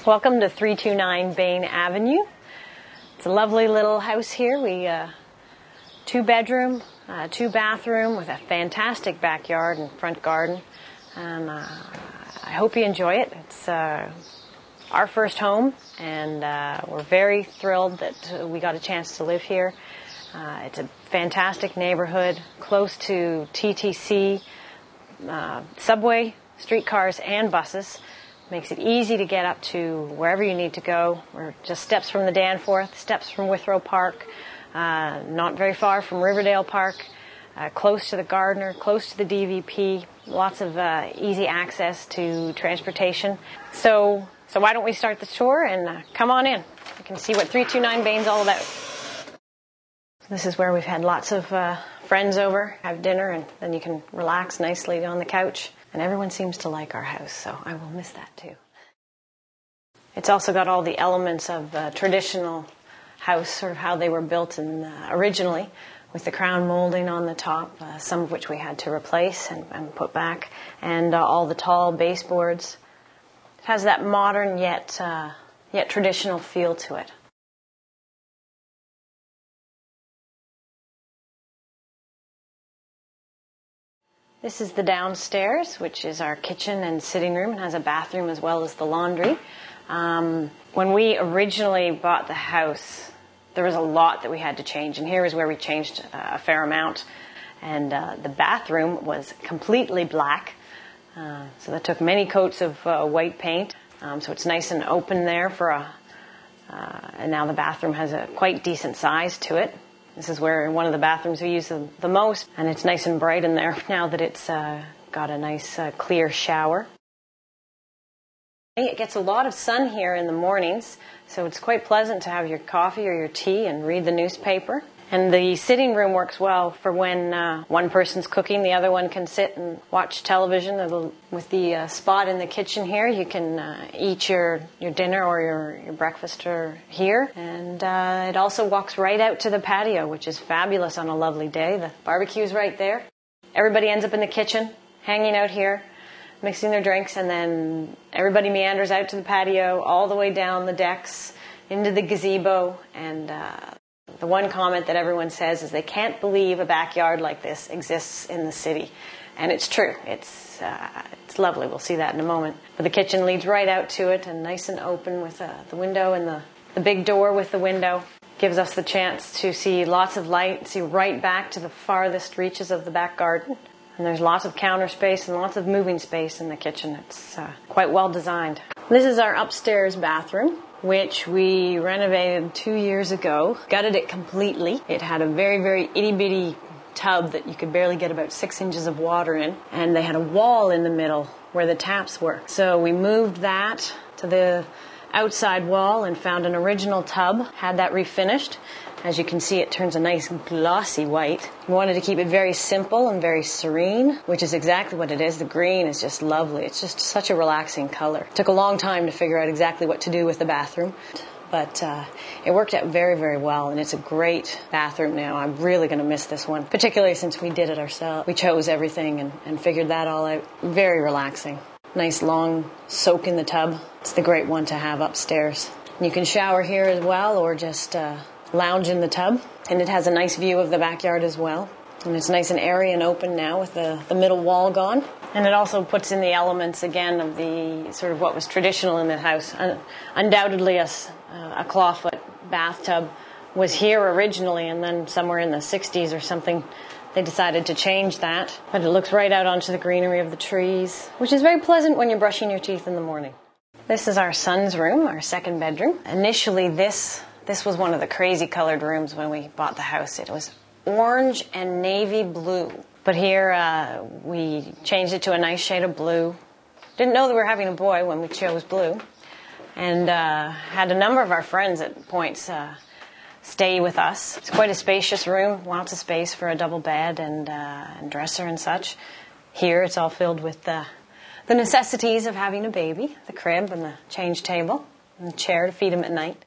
Welcome to 329 Bain Avenue. It's a lovely little house here. We 2-bedroom, 2-bathroom with a fantastic backyard and front garden. And I hope you enjoy it. It's our first home, and we're very thrilled that we got a chance to live here. It's a fantastic neighborhood, close to TTC, subway, streetcars, and buses. Makes it easy to get up to wherever you need to go. We're just steps from the Danforth, steps from Withrow Park, not very far from Riverdale Park, close to the Gardiner, close to the DVP, lots of easy access to transportation. So why don't we start the tour and come on in. You can see what 329 Bain's all about. This is where we've had lots of friends over, have dinner, and then you can relax nicely on the couch. And everyone seems to like our house, so I will miss that too. It's also got all the elements of a traditional house, sort of how they were built originally, with the crown molding on the top, some of which we had to replace and put back, and all the tall baseboards. It has that modern yet traditional feel to it. This is the downstairs, which is our kitchen and sitting room. It has a bathroom as well as the laundry. When we originally bought the house, there was a lot that we had to change, and here is where we changed a fair amount. And the bathroom was completely black, so that took many coats of white paint. So it's nice and open there and now the bathroom has a quite decent size to it. This is where one of the bathrooms we use the most, and it's nice and bright in there now that it's got a nice clear shower. It gets a lot of sun here in the mornings, so it's quite pleasant to have your coffee or your tea and read the newspaper. And the sitting room works well for when one person's cooking, the other one can sit and watch television. With the spot in the kitchen here, you can eat your dinner or your breakfast here. And it also walks right out to the patio, which is fabulous on a lovely day. The barbecue's right there. Everybody ends up in the kitchen, hanging out here, mixing their drinks, and then everybody meanders out to the patio, all the way down the decks, into the gazebo, and the one comment that everyone says is they can't believe a backyard like this exists in the city. And it's true. It's lovely. We'll see that in a moment. But the kitchen leads right out to it, and nice and open with the window, and the big door with the window gives us the chance to see lots of light, see right back to the farthest reaches of the back garden. And there's lots of counter space and lots of moving space in the kitchen. It's quite well designed. This is our upstairs bathroom, which we renovated 2 years ago. Gutted it completely. It had a very, very itty-bitty tub that you could barely get about 6 inches of water in. And they had a wall in the middle where the taps were. So we moved that to the outside wall and found an original tub, had that refinished. As you can see, it turns a nice glossy white. We wanted to keep it very simple and very serene, which is exactly what it is. The green is just lovely. It's just such a relaxing color. It took a long time to figure out exactly what to do with the bathroom, but it worked out very, very well, and it's a great bathroom now. I'm really going to miss this one, particularly since we did it ourselves. We chose everything and figured that all out. Very relaxing. Nice long soak in the tub. It's the great one to have upstairs. You can shower here as well, or just lounge in the tub, and it has a nice view of the backyard as well, and it's nice and airy and open now with the middle wall gone. And it also puts in the elements again of the sort of what was traditional in the house. Undoubtedly a clawfoot bathtub was here originally, and then somewhere in the 60s or something they decided to change that. But it looks right out onto the greenery of the trees, which is very pleasant when you're brushing your teeth in the morning. This is our son's room, our second bedroom. Initially this was one of the crazy colored rooms when we bought the house. It was orange and navy blue. But here we changed it to a nice shade of blue. Didn't know that we were having a boy when we chose blue. And had a number of our friends at points stay with us. It's quite a spacious room, lots of space for a double bed and dresser and such. Here it's all filled with the necessities of having a baby, the crib and the change table and the chair to feed him at night.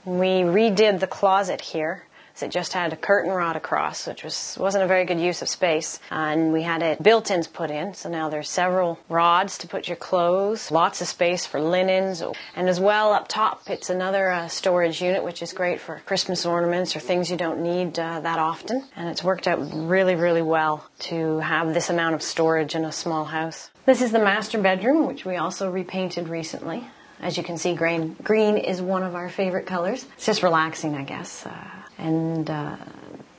We redid the closet here. It just had a curtain rod across, which wasn't a very good use of space. And we had it built-ins put in, so now there's several rods to put your clothes, lots of space for linens, and as well up top it's another storage unit, which is great for Christmas ornaments or things you don't need that often. And it's worked out really, really well to have this amount of storage in a small house. This is the master bedroom, which we also repainted recently. As you can see, green is one of our favorite colors. It's just relaxing, I guess.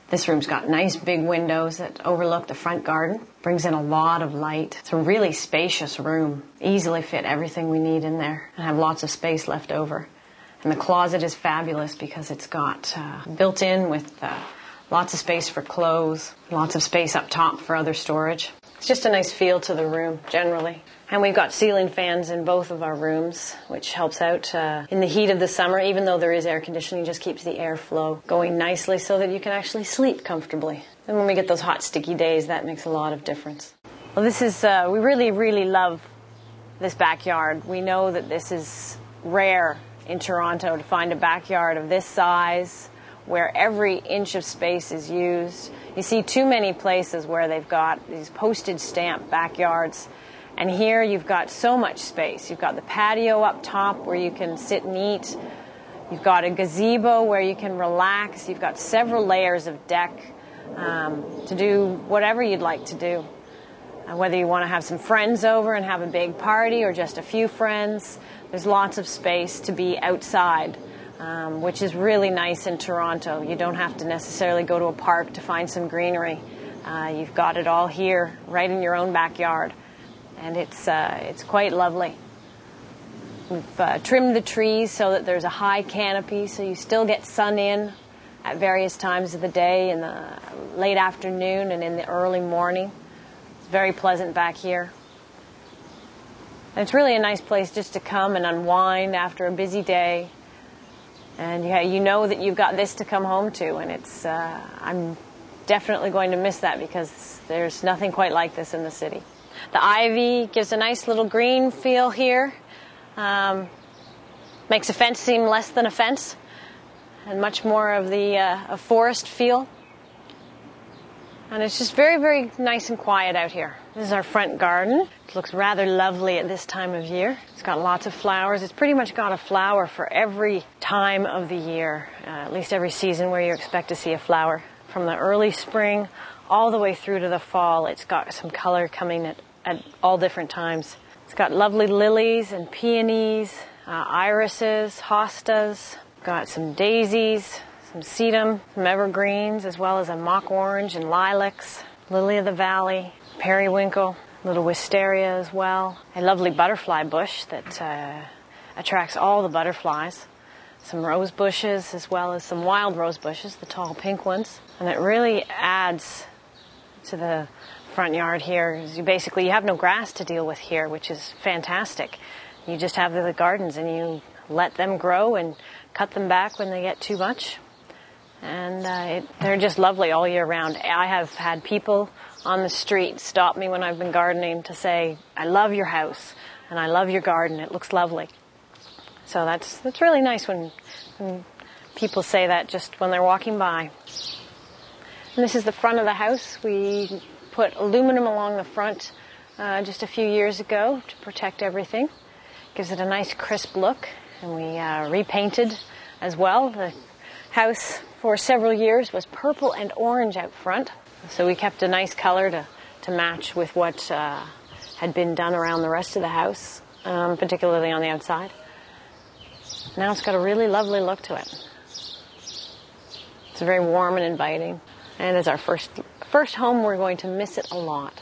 This room's got nice big windows that overlook the front garden. Brings in a lot of light. It's a really spacious room. Easily fit everything we need in there and have lots of space left over. And the closet is fabulous because it's got built in with lots of space for clothes, lots of space up top for other storage. It's just a nice feel to the room generally. And we've got ceiling fans in both of our rooms, which helps out in the heat of the summer. Even though there is air conditioning, just keeps the airflow going nicely so that you can actually sleep comfortably. And when we get those hot, sticky days, that makes a lot of difference. Well, this is, we really, really love this backyard. We know that this is rare in Toronto to find a backyard of this size, where every inch of space is used. You see too many places where they've got these postage stamp backyards. And here you've got so much space. You've got the patio up top where you can sit and eat. You've got a gazebo where you can relax. You've got several layers of deck to do whatever you'd like to do. Whether you want to have some friends over and have a big party or just a few friends, there's lots of space to be outside, which is really nice in Toronto. You don't have to necessarily go to a park to find some greenery. You've got it all here, right in your own backyard. And it's quite lovely. We've trimmed the trees so that there's a high canopy, so you still get sun in at various times of the day, in the late afternoon and in the early morning. It's very pleasant back here. And it's really a nice place just to come and unwind after a busy day. And you know that you've got this to come home to, and I'm definitely going to miss that because there's nothing quite like this in the city. The ivy gives a nice little green feel here. Makes a fence seem less than a fence and much more of the a forest feel. And it's just very, very nice and quiet out here. This is our front garden. It looks rather lovely at this time of year. It's got lots of flowers. It's pretty much got a flower for every time of the year, at least every season where you expect to see a flower. From the early spring all the way through to the fall, it's got some color coming at all different times. It's got lovely lilies and peonies, irises, hostas. Got some daisies, some sedum, some evergreens, as well as a mock orange and lilacs, lily of the valley, periwinkle, little wisteria as well. A lovely butterfly bush that attracts all the butterflies. Some rose bushes as well as some wild rose bushes, the tall pink ones. And it really adds to the front yard here. You have no grass to deal with here, which is fantastic. You just have the gardens and you let them grow and cut them back when they get too much. And they're just lovely all year round. I have had people on the street stop me when I've been gardening to say, I love your house and I love your garden. It looks lovely. So that's really nice when people say that just when they're walking by. And this is the front of the house. We put aluminum along the front just a few years ago to protect everything. Gives it a nice crisp look. And we repainted as well. The house for several years was purple and orange out front. So we kept a nice color to match with what had been done around the rest of the house, particularly on the outside. Now it's got a really lovely look to it. It's very warm and inviting. And as our first home, we're going to miss it a lot.